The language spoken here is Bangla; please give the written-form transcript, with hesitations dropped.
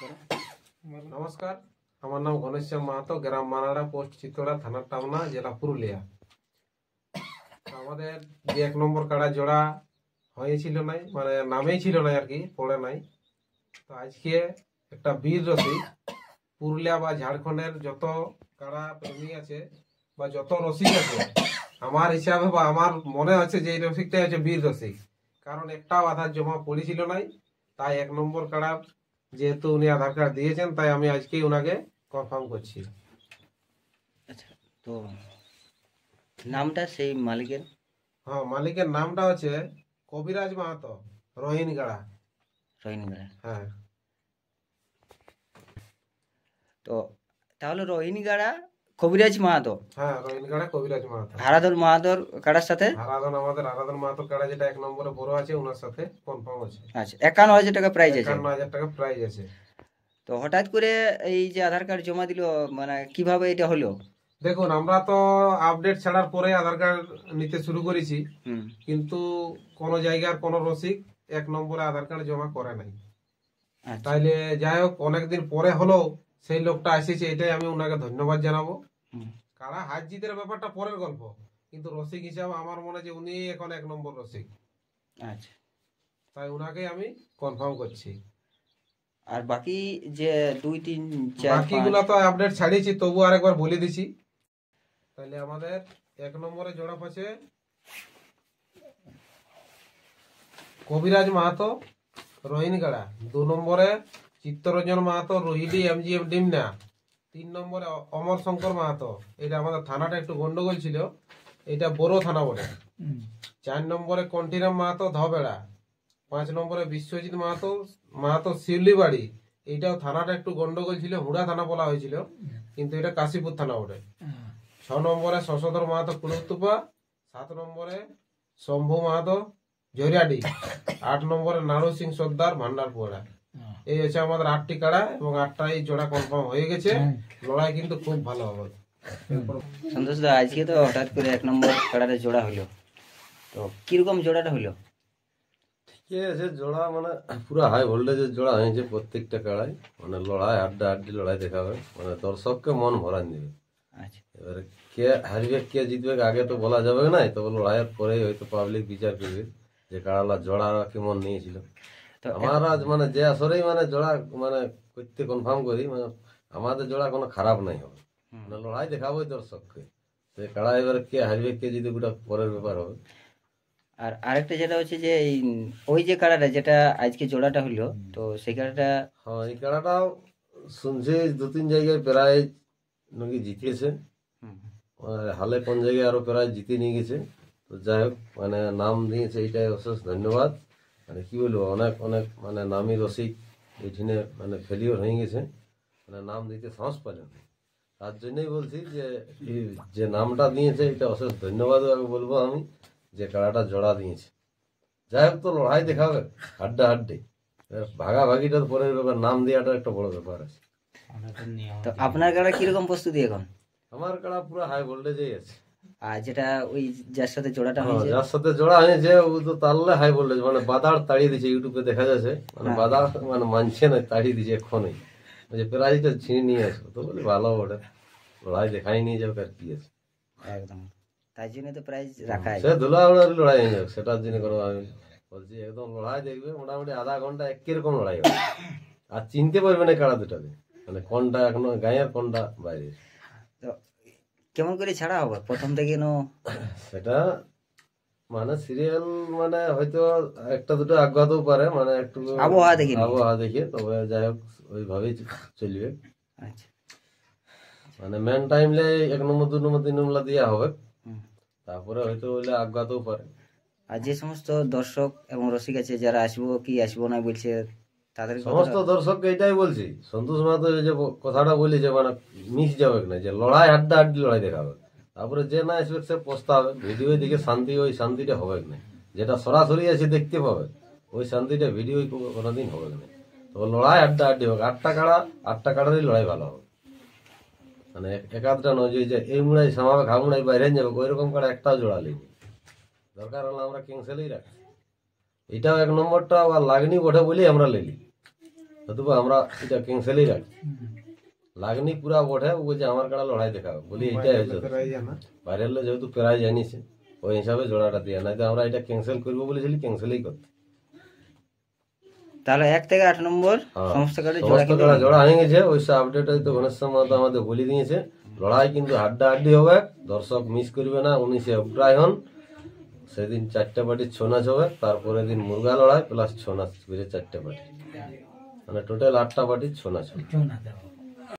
করো। নমস্কার, আমার নাম ঘনশ্যাম মাহাতো, গ্রাম মানাড়া, পোস্ট চিত্তড়া, থানা টামনা, জেলা পুরুলিয়া। আমাদের যে 1 নম্বর কাড়া জোড়া হয়েছিল নাই, মানে নামেই ছিল না আর কি, পড়ে নাই। তো আজকে একটা বীর রসিক পুরুলিয়া বা ঝাড়খণ্ডের যত কাড়া প্রেমী আছে বা যত রসিক আছে, আমার হিসাবে বা আমার মনে হচ্ছে যে এই রসিকটাই হচ্ছে বীর রসিক। কারণ একটাও আধার জমা পড়েছিল নাই, তাই 1 নম্বর কাড়া যেহেতু উনি আধার কার্ড দিয়েছেন, তাই আমি আজকেই ওনাকে কনফার্ম করছি। আচ্ছা, তো নামটা সেই মালিকের? হ্যাঁ, মালিকের নামটা হচ্ছে কবিরাজ মাহাতো, রোহিণগাড়া। রোহিণীগড়া। হ্যাঁ তো তাহলে রোহিণীগড়া কবিরাজ মাহাতো, হ্যাঁ, রোহিণগাড়া কবিরাজ মাহাতো। হারাধন মাহাতোর কাড়ার সাথে আমাদের আরাধন মাহাতো কাড়া যেটা 1 নম্বরে বড় আছে, ওনার সাথে কনফার্ম আছে। আচ্ছা 51,000 টাকা প্রাইজ আছে। 51,000 টাকা প্রাইজ আছে। তো হঠাৎ করে এই যে আধার কার্ড জমা দিল, মানে কিভাবে এটা হলো? দেখুন, আমরা তো আপডেট ছাড়ার পরে আধার কার্ড নিতে শুরু করেছি, কিন্তু কোন জায়গার কোন রসিক 1 নম্বরে আধার কার্ড জমা করে নাই। আচ্ছা, তাইলে যাই হোক, অনেকদিন পরে হলেও সেই লোকটা এসেছে, এটাই আমি ওনাকে ধন্যবাদ জানাবো। কারা হার জিতের ব্যাপারটা পরের গল্প, কিন্তু রসিক হিসাবে আমার মনে হয় যে উনি এখন 1 নম্বর রসিক। আচ্ছা। তাই ওনাকে আমি কনফার্ম করছি। আর বাকি যে 2, 3, 4, বাকিগুলা তো আপডেট ছাড়িয়েছি, তবু আরেকবার বলে দিছি। তাহলে আমাদের 1 নম্বরে জোড়া পাচ্ছে কবিরাজ মাহাতো, রোহিণগাড়া। 2 নম্বরে চিত্তরঞ্জন মাহাতো, রোহিণী এমজিএম ডিমনা। 3 নম্বরে অমর শঙ্কর মাহাতো, এটা আমাদের থানাটা একটু গন্ডগোল ছিল, এটা বড় থানা বলে। 4 নম্বরে কন্টিরাম মাহাতো, ধবেড়া। 5 নম্বরে বিশ্বজিৎ মাহাতো শিউলিবাড়ি, এইটাও থানাটা একটু গন্ডগোল ছিল, হুড়া থানা বলা হয়েছিল, কিন্তু এটা কাশীপুর থানা বটে। 6 নম্বরে শশধর মাহাতো, কুলুতুপা। 7 নম্বরে শম্ভু মাহাতো, ঝরিয়াডি। 8 নম্বরে নাড়ু সিং সর্দার, ভান্ডারপুরা। এই হচ্ছে আমাদের 8টি কাড়া, এবং 8টাই জোড়া কনফার্ম হয়ে গেছে। লড়াই কিন্তু খুব ভালো হবে। সন্তোষ দা, আজকে তো হঠাৎ করে 1 নম্বর কাড়ারে জোড়া হলো, তো কিরকম জোড়াটা হলো? ঠিক আছে, জোড়া মানে পুরো হাই ভোল্টেজের জোড়া হয়েছে প্রত্যেকটা কাড়াই। মানে লড়াই, আড্ডি লড়াই দেখাবে, মানে দর্শককে মন ভরান দিবে। আচ্ছা, এবারে কে হারবে কে জিতবে আগে তো বলা যাবে না, তবে লড়াইয়ের পরেই হয়তো পাবলিক বিচার করবে যে কাড়ালা জোড়া কেমন নিয়েছিল। তো আমার আজ মানে যে আসরেই মানে জোড়া মানে করতে কনফার্ম করি, মানে আমাদের জোড়া কোনো খারাপ নাই হবে, মানে লড়াই দেখাবোই দর্শককে। সে কাড়া এবারে কে হারবে কে জিতবে ওটা পরের ব্যাপার হবে। আর আরেকটা যেটা হচ্ছে যে ওই যে কাড়াটা যেটা আজকে জোড়াটা হলো, তো সেই কাড়াটা হ্যাঁ, এই খেলাটাও শুনছি 2-3 জায়গায় প্রাইজ নাকি জিতেছে। হালে কোন জায়গায় আরো প্রাইজ জিতে নিয়ে গেছে। তো যাই হোক, মানে নাম দিয়েছে, এইটাই অশেষ ধন্যবাদ। মানে কি বলবো, অনেক অনেক মানে নামি রসিক এইখানে মানে ফেলিওর হয়ে গেছে, মানে নাম দিতে সাহস পাইল না। তার জন্যই বলছি যে এই যে নামটা দিয়েছে এটা অশেষ ধন্যবাদ বলবো আমি, যে কাড়াটা জোড়া দিয়েছে। যাই হোক, তো লড়াই দেখাবে হাড্ডি, ভাগাভাগিটা পরের ব্যাপার, নাম দেওয়াটা একটা বড় ব্যাপার আছে। তো আপনার কাড়া কিরকম প্রস্তুতি এখন? আমার কাড়া পুরো হাই ভোল্টেজেই আছে। আর যেটা ওই যার সাথে জোড়াটা হ্যাঁ, হয়েছে, যার সাথে জোড়া হয়েছে ও তো তাহলে হাই ভোল্টেজ, মানে বাদার তাড়িয়ে দিচ্ছে, ইউটিউবে দেখা যাচ্ছে, মানে বাদার মানে মানছে না, তাড়িয়ে দিচ্ছে এক্ষণই, যে প্রাইজটা ছিনে নিয়ে আসবো। তো বলি ভালো ওটা লড়াই দেখাই নিয়ে যাবে, আর কি আছে। একদম তাই জন্য তো প্রাইজ রাখা সে ধুলা উড়ারি লড়াই হয়ে যাবে, সেটার জন্য কোনো আমি বলছি একদম লড়াই দেখবে, মোটামুটি আধা ঘন্টা একরকম লড়াই হবে, আর চিনতে পারবে না কাড়া দুটাকে, মানে কোনটা এখনো গায়ের কোনটা বাইরে। তো কেমন করে ছাড়া হবে প্রথম থেকে? সেটা মানে সিরিয়াল, মানে হয়তো একটা দুটো আগাতেও পারে, মানে একটু আবহাওয়া দেখে, তবে যাই হোক ওইভাবেই চলবে। আচ্ছা, মানে মেন টাইমলে 1 নম্বর 2 নম্বর 3 নম্বর দেওয়া হবে, তারপরে হয়তো বলে আগাতেও পারে। আর যে সমস্ত দর্শক এবং রসিক আছে যারা আসবো কি আসবো না বলছে, তাদের সমস্ত দর্শককে এটাই বলছি, সন্তোষ মাহাতো যে কথাটা বলি যে মানে মিস যাবে না, যে লড়াই আড্ডি লড়াই দেখাবে। তারপরে যে না আসবে সে পস্তাবে, ভিডিও দিকে শান্তি, ওই শান্তিটা হবে না, যেটা সরাসরি এসে দেখতে পাবে ওই শান্তিটা ভিডিও কোনোদিন হবে না। তো লড়াই আড্ডি হবে, 8টা কাড়ারই লড়াই ভালো হবে, মানে একাধটা নয় যে এই মুড়াই সামাবে ঘা মুড়াই বাইরে যাবে, ওই রকম কাড়া একটাও জোড়া লেগে দরকার হলে আমরা ক্যান্সেলই রাখি। এটাও 1 নম্বরটা আবার লাগনি বটে বলেই আমরা লেলি, অথবা আমরা এটা ক্যান্সেলই রাখছি। লাগনি পুরা বটে, ও বলছে আমার কাড়া লড়াই দেখাবে, বলি এইটাই হয়েছে বাইরের লোক যেহেতু প্রায় জানিছে ওই হিসাবে জোড়াটা দিয়ে, নাই তো আমরা এটা ক্যান্সেল করবো বলেছিলি, ক্যান্সেলই করতে। তাহলে 1 থেকে 8 নম্বর সমস্ত কার্ডে জোড়া সমস্ত কাড়া জোড়া হয়ে গেছে। ওই আপডেট হয়তো ঘনেশ্যাম মাহাতো আমাদের বলে দিয়েছে। লড়াই কিন্তু হাড্ডাহাড্ডি হবে, দর্শক মিস করবে না। 19শে অগ্রায়ণ সেদিন 4টা পার্টির ছৌ নাচ হবে, তারপরে দিন মুরগা লড়াই প্লাস ছৌ নাচ করে 4টা পার্টি, মানে টোটাল 8টা পার্টির ছৌ নাচ হবে।